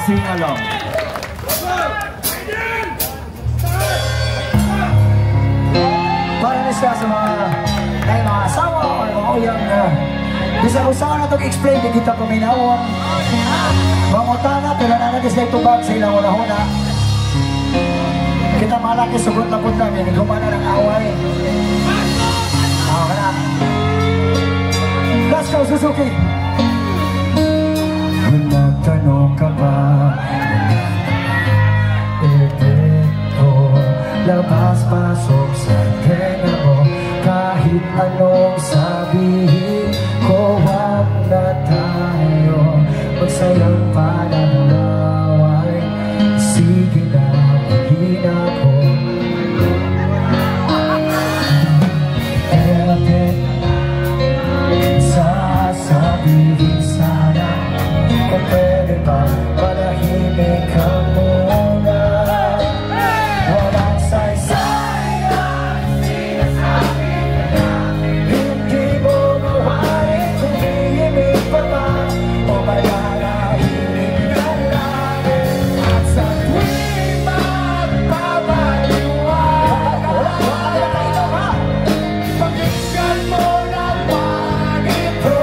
sing along. Para na siya sa mga asawa o mga uyang na bisa ko sana itong explain di kita paminawang mga utana pero nanagis na itubag sa ilang una-una kita malaki sugot na punta yan gumana ng away ka na let's go Suzuki. Magtanong ka ba epekto labas-pasok sa tenga mo kahit anong sabihin ko wag na tayo magsayang panalaway sige na maging ako sasabihin sana kung pwede ba manahimik ka muna walang saysay ang sinasabi hindi mo mawarin kung hihimik pa ba o mananahimik ka lang at sa tuwing magpapaliwanag pakinggan mo na pagito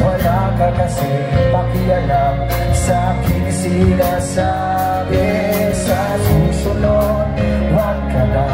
wala ka kasi pakialam sa aking sinasabi sa susunod wag ka na